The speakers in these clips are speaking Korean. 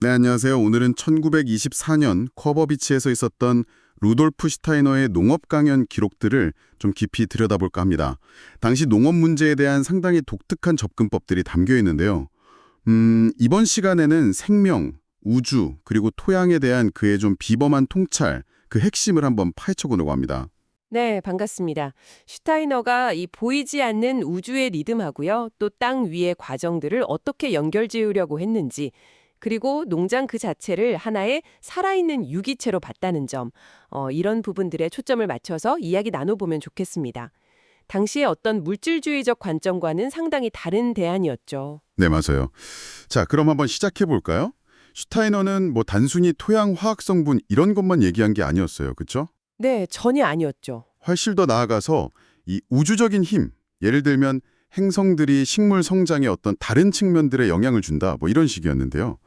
네, 안녕하세요. 오늘은 1924년 쿼버비치에서 있었던 루돌프 슈타이너의 농업 강연 기록들을 좀 깊이 들여다볼까 합니다. 당시 농업 문제에 대한 상당히 독특한 접근법들이 담겨 있는데요. 이번 시간에는 생명, 우주, 그리고 토양에 대한 그의 좀 비범한 통찰, 그 핵심을 한번 파헤쳐 보려고 합니다. 네, 반갑습니다. 슈타이너가 이 보이지 않는 우주의 리듬하고요, 또 땅 위의 과정들을 어떻게 연결지으려고 했는지, 그리고 농장 그 자체를 하나의 살아있는 유기체로 봤다는 점, 이런 부분들에 초점을 맞춰서 이야기 나눠보면 좋겠습니다. 당시의 어떤 물질주의적 관점과는 상당히 다른 대안이었죠. 네, 맞아요. 자, 그럼 한번 시작해 볼까요? 슈타이너는 뭐 단순히 토양 화학 성분 이런 것만 얘기한 게 아니었어요. 그렇죠? 네, 전혀 아니었죠. 훨씬 더 나아가서 이 우주적인 힘, 예를 들면 행성들이 식물 성장에 어떤 다른 측면들에 영향을 준다, 뭐 이런 식이었는데요.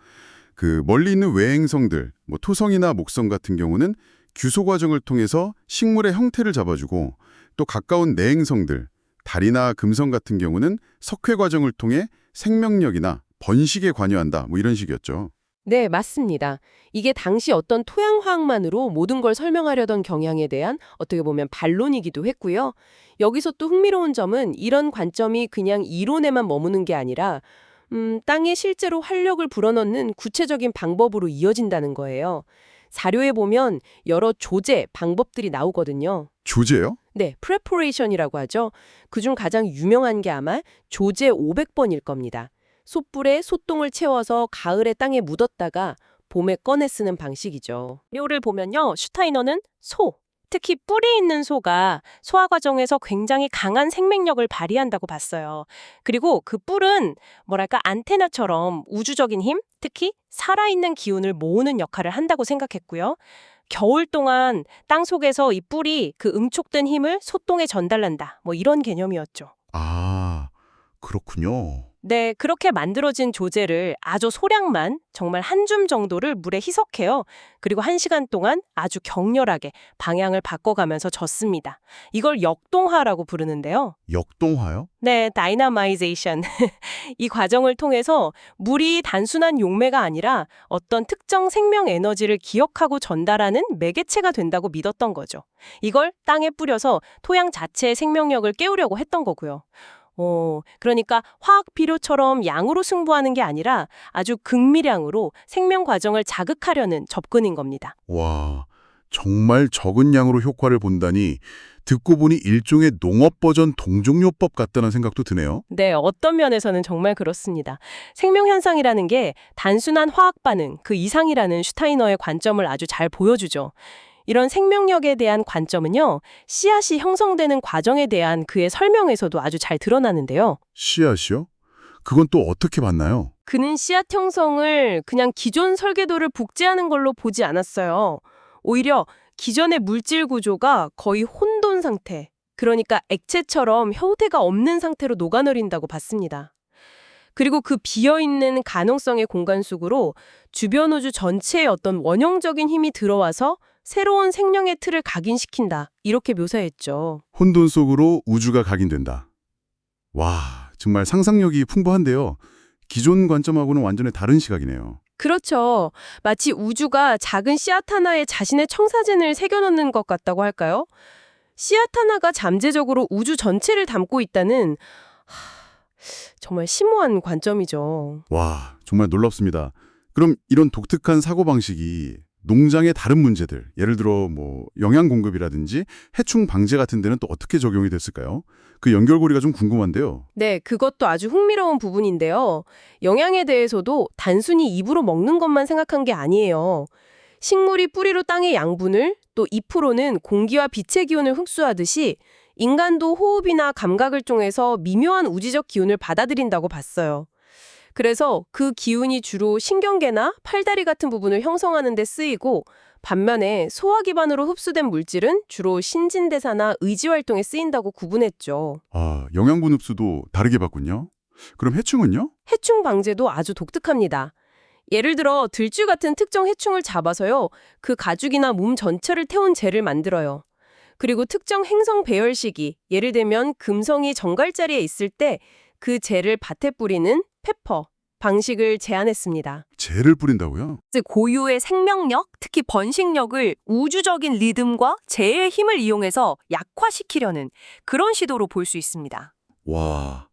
그 멀리 있는 외행성들, 뭐 토성이나 목성 같은 경우는 규소 과정을 통해서 식물의 형태를 잡아주고, 또 가까운 내행성들, 달이나 금성 같은 경우는 석회 과정을 통해 생명력이나 번식에 관여한다, 뭐 이런 식이었죠. 네, 맞습니다. 이게 당시 어떤 토양화학만으로 모든 걸 설명하려던 경향에 대한 어떻게 보면 반론이기도 했고요. 여기서 또 흥미로운 점은 이런 관점이 그냥 이론에만 머무는 게 아니라 땅에 실제로 활력을 불어넣는 구체적인 방법으로 이어진다는 거예요. 자료에 보면 여러 조제, 방법들이 나오거든요. 조제요? 네, preparation이라고 하죠. 그중 가장 유명한 게 아마 조제 500번일 겁니다. 솥불에 솥똥을 채워서 가을에 땅에 묻었다가 봄에 꺼내 쓰는 방식이죠. 료를 보면요. 슈타이너는 소, 특히 뿔이 있는 소가 소화 과정에서 굉장히 강한 생명력을 발휘한다고 봤어요. 그리고 그 뿔은 뭐랄까 안테나처럼 우주적인 힘, 특히 살아있는 기운을 모으는 역할을 한다고 생각했고요. 겨울 동안 땅 속에서 이 뿔이 그 응축된 힘을 소똥에 전달한다. 뭐 이런 개념이었죠. 아, 그렇군요. 네, 그렇게 만들어진 조제를 아주 소량만 정말 한 줌 정도를 물에 희석해요. 그리고 1시간 동안 아주 격렬하게 방향을 바꿔가면서 젓습니다. 이걸 역동화라고 부르는데요. 역동화요? 네, 다이나마이제이션. 이 과정을 통해서 물이 단순한 용매가 아니라 어떤 특정 생명 에너지를 기억하고 전달하는 매개체가 된다고 믿었던 거죠. 이걸 땅에 뿌려서 토양 자체의 생명력을 깨우려고 했던 거고요. 그러니까 화학 비료처럼 양으로 승부하는 게 아니라 아주 극미량으로 생명 과정을 자극하려는 접근인 겁니다. 와, 정말 적은 양으로 효과를 본다니 듣고 보니 일종의 농업 버전 동종요법 같다는 생각도 드네요. 네, 어떤 면에서는 정말 그렇습니다. 생명 현상이라는 게 단순한 화학 반응, 그 이상이라는 슈타이너의 관점을 아주 잘 보여주죠. 이런 생명력에 대한 관점은요, 씨앗이 형성되는 과정에 대한 그의 설명에서도 아주 잘 드러나는데요. 씨앗이요? 그건 또 어떻게 봤나요? 그는 씨앗 형성을 그냥 기존 설계도를 복제하는 걸로 보지 않았어요. 오히려 기존의 물질 구조가 거의 혼돈 상태, 그러니까 액체처럼 형태가 없는 상태로 녹아내린다고 봤습니다. 그리고 그 비어있는 가능성의 공간 속으로 주변 우주 전체에 어떤 원형적인 힘이 들어와서 새로운 생명의 틀을 각인시킨다. 이렇게 묘사했죠. 혼돈 속으로 우주가 각인된다. 와, 정말 상상력이 풍부한데요. 기존 관점하고는 완전히 다른 시각이네요. 그렇죠. 마치 우주가 작은 씨앗 하나에 자신의 청사진을 새겨넣는 것 같다고 할까요? 씨앗 하나가 잠재적으로 우주 전체를 담고 있다는 정말 심오한 관점이죠. 와, 정말 놀랍습니다. 그럼 이런 독특한 사고방식이 농장의 다른 문제들, 예를 들어 뭐 영양 공급이라든지 해충 방제 같은 데는 또 어떻게 적용이 됐을까요? 그 연결고리가 좀 궁금한데요. 네, 그것도 아주 흥미로운 부분인데요. 영양에 대해서도 단순히 입으로 먹는 것만 생각한 게 아니에요. 식물이 뿌리로 땅의 양분을, 또 잎으로는 공기와 빛의 기운을 흡수하듯이 인간도 호흡이나 감각을 통해서 미묘한 우주적 기운을 받아들인다고 봤어요. 그래서 그 기운이 주로 신경계나 팔다리 같은 부분을 형성하는 데 쓰이고, 반면에 소화 기반으로 흡수된 물질은 주로 신진대사나 의지활동에 쓰인다고 구분했죠. 아, 영양분 흡수도 다르게 봤군요. 그럼 해충은요? 해충 방제도 아주 독특합니다. 예를 들어 들쥐 같은 특정 해충을 잡아서요, 그 가죽이나 몸 전체를 태운 젤을 만들어요. 그리고 특정 행성 배열 시기, 예를 들면 금성이 정갈자리에 있을 때 그 젤을 밭에 뿌리는 페퍼, 방식을 제안했습니다. 재를 뿌린다고요? 즉 고유의 생명력, 특히 번식력을 우주적인 리듬과 재의 힘을 이용해서 약화시키려는 그런 시도로 볼 수 있습니다. 와,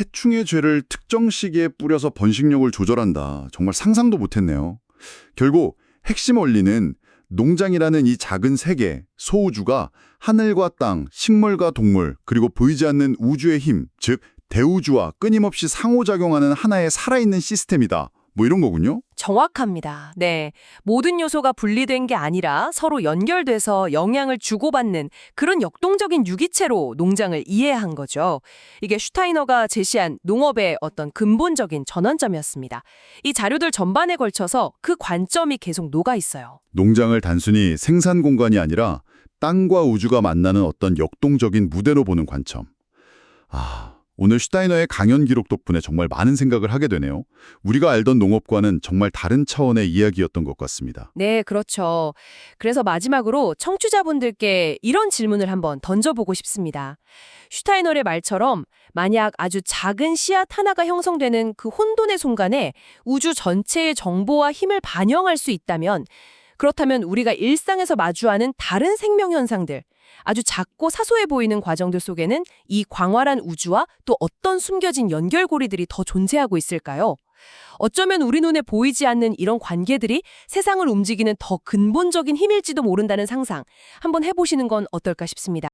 해충의 죄를 특정 시기에 뿌려서 번식력을 조절한다. 정말 상상도 못했네요. 결국 핵심 원리는 농장이라는 이 작은 세계, 소우주가 하늘과 땅, 식물과 동물, 그리고 보이지 않는 우주의 힘, 즉 대우주와 끊임없이 상호작용하는 하나의 살아있는 시스템이다. 뭐 이런 거군요. 정확합니다. 네. 모든 요소가 분리된 게 아니라 서로 연결돼서 영향을 주고받는 그런 역동적인 유기체로 농장을 이해한 거죠. 이게 슈타이너가 제시한 농업의 어떤 근본적인 전환점이었습니다. 이 자료들 전반에 걸쳐서 그 관점이 계속 녹아 있어요. 농장을 단순히 생산 공간이 아니라 땅과 우주가 만나는 어떤 역동적인 무대로 보는 관점. 오늘 슈타이너의 강연 기록 덕분에 정말 많은 생각을 하게 되네요. 우리가 알던 농업과는 정말 다른 차원의 이야기였던 것 같습니다. 네, 그렇죠. 그래서 마지막으로 청취자분들께 이런 질문을 한번 던져보고 싶습니다. 슈타이너의 말처럼 만약 아주 작은 씨앗 하나가 형성되는 그 혼돈의 순간에 우주 전체의 정보와 힘을 반영할 수 있다면, 그렇다면 우리가 일상에서 마주하는 다른 생명 현상들, 아주 작고 사소해 보이는 과정들 속에는 이 광활한 우주와 또 어떤 숨겨진 연결고리들이 더 존재하고 있을까요? 어쩌면 우리 눈에 보이지 않는 이런 관계들이 세상을 움직이는 더 근본적인 힘일지도 모른다는 상상, 한번 해보시는 건 어떨까 싶습니다.